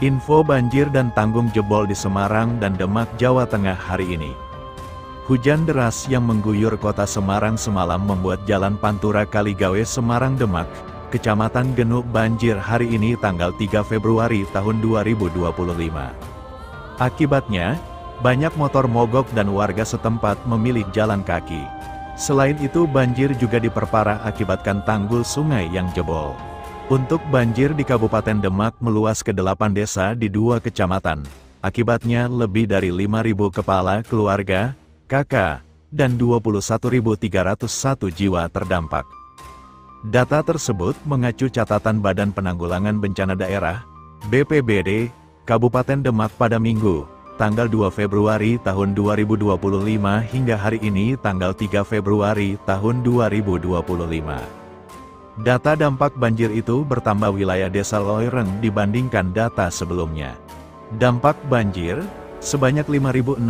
Info banjir dan tanggul jebol di Semarang dan Demak, Jawa Tengah hari ini. Hujan deras yang mengguyur kota Semarang semalam membuat jalan Pantura Kaligawe Semarang Demak, Kecamatan Genuk banjir hari ini tanggal 3 Februari tahun 2025. Akibatnya, banyak motor mogok dan warga setempat memilih jalan kaki. Selain itu banjir juga diperparah akibatkan tanggul sungai yang jebol. Untuk banjir di Kabupaten Demak meluas ke 8 desa di 2 kecamatan. Akibatnya lebih dari 5.000 kepala keluarga, KK, dan 21.301 jiwa terdampak. Data tersebut mengacu catatan Badan Penanggulangan Bencana Daerah, BPBD, Kabupaten Demak pada Minggu, tanggal 2 Februari tahun 2025 hingga hari ini tanggal 3 Februari tahun 2025. Data dampak banjir itu bertambah wilayah desa Loireng dibandingkan data sebelumnya. Dampak banjir, sebanyak 5.065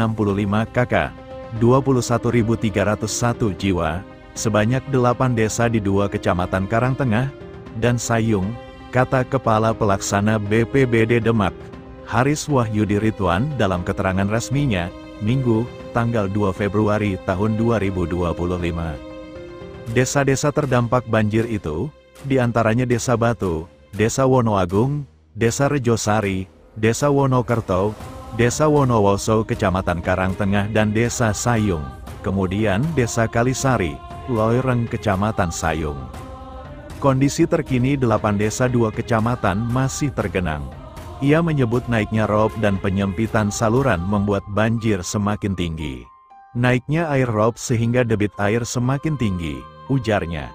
KK, 21.301 jiwa, sebanyak 8 desa di 2 kecamatan Karangtengah dan Sayung, kata Kepala Pelaksana BPBD Demak, Haris Wahyudi Ridwan dalam keterangan resminya, Minggu, tanggal 2 Februari tahun 2025. Desa-desa terdampak banjir itu, diantaranya Desa Batu, Desa Wonoagung, Desa Rejosari, Desa Wonokerto, Desa Wonowoso Kecamatan Karangtengah dan Desa Sayung, kemudian Desa Kalisari, Loireng Kecamatan Sayung. Kondisi terkini 8 desa 2 kecamatan masih tergenang. Ia menyebut naiknya rob dan penyempitan saluran membuat banjir semakin tinggi. Naiknya air rob sehingga debit air semakin tinggi, ujarnya.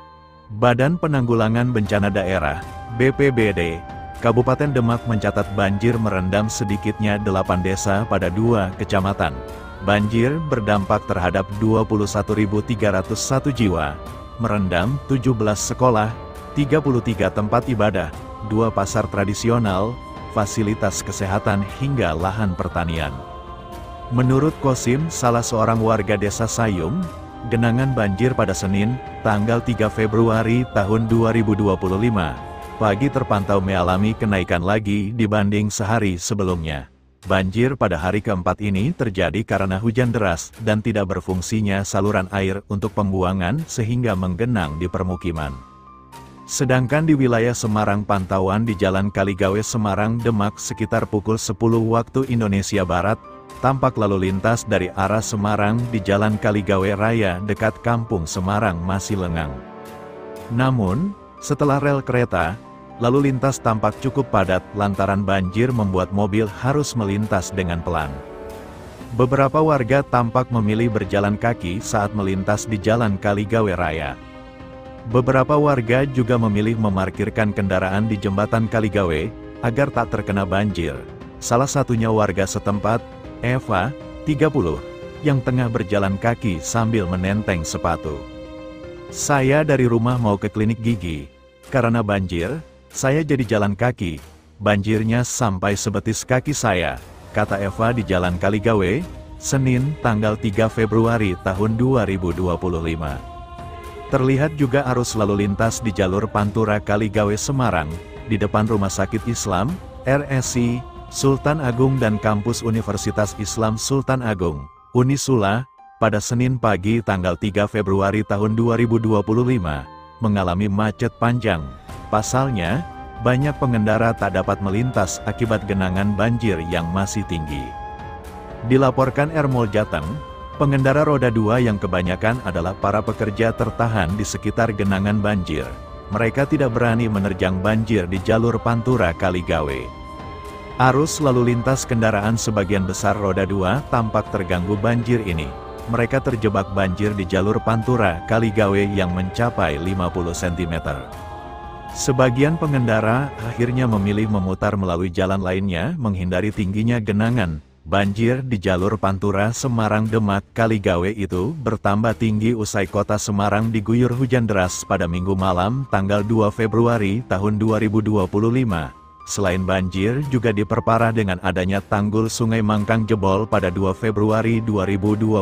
Badan Penanggulangan Bencana Daerah, BPBD, Kabupaten Demak mencatat banjir merendam sedikitnya 8 desa pada 2 kecamatan. Banjir berdampak terhadap 21.301 jiwa, merendam 17 sekolah, 33 tempat ibadah, 2 pasar tradisional, fasilitas kesehatan hingga lahan pertanian. Menurut Kosim, salah seorang warga desa Sayung, genangan banjir pada Senin, tanggal 3 Februari tahun 2025, pagi terpantau mengalami kenaikan lagi dibanding sehari sebelumnya. Banjir pada hari keempat ini terjadi karena hujan deras dan tidak berfungsinya saluran air untuk pembuangan sehingga menggenang di permukiman. Sedangkan di wilayah Semarang pantauan di Jalan Kaligawe Semarang Demak sekitar pukul 10 waktu Indonesia Barat, tampak lalu lintas dari arah Semarang di Jalan Kaligawe Raya dekat Kampung Semarang masih lengang. Namun, setelah rel kereta, lalu lintas tampak cukup padat lantaran banjir membuat mobil harus melintas dengan pelan. Beberapa warga tampak memilih berjalan kaki saat melintas di Jalan Kaligawe Raya. Beberapa warga juga memilih memarkirkan kendaraan di Jembatan Kaligawe agar tak terkena banjir. Salah satunya warga setempat, Eva, 30, yang tengah berjalan kaki sambil menenteng sepatu. Saya dari rumah mau ke klinik gigi. Karena banjir, saya jadi jalan kaki. Banjirnya sampai sebetis kaki saya, kata Eva di Jalan Kaligawe, Senin, tanggal 3 Februari tahun 2025. Terlihat juga arus lalu lintas di jalur Pantura Kaligawe Semarang, di depan Rumah Sakit Islam, RSI, Sultan Agung dan Kampus Universitas Islam Sultan Agung, Unisula, pada Senin pagi tanggal 3 Februari tahun 2025, mengalami macet panjang. Pasalnya, banyak pengendara tak dapat melintas akibat genangan banjir yang masih tinggi. Dilaporkan Ermol Jateng, pengendara roda 2 yang kebanyakan adalah para pekerja tertahan di sekitar genangan banjir. Mereka tidak berani menerjang banjir di jalur Pantura Kaligawe. Arus lalu lintas kendaraan sebagian besar roda 2 tampak terganggu banjir ini. Mereka terjebak banjir di jalur Pantura Kaligawe yang mencapai 50 cm. Sebagian pengendara akhirnya memilih memutar melalui jalan lainnya menghindari tingginya genangan. Banjir di jalur Pantura Semarang Demak Kaligawe itu bertambah tinggi usai kota Semarang diguyur hujan deras pada Minggu malam tanggal 2 Februari tahun 2025. Selain banjir juga diperparah dengan adanya tanggul Sungai Mangkang jebol pada 2 Februari 2025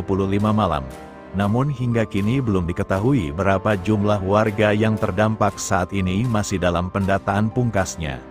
malam. Namun hingga kini belum diketahui berapa jumlah warga yang terdampak saat ini masih dalam pendataan pungkasnya.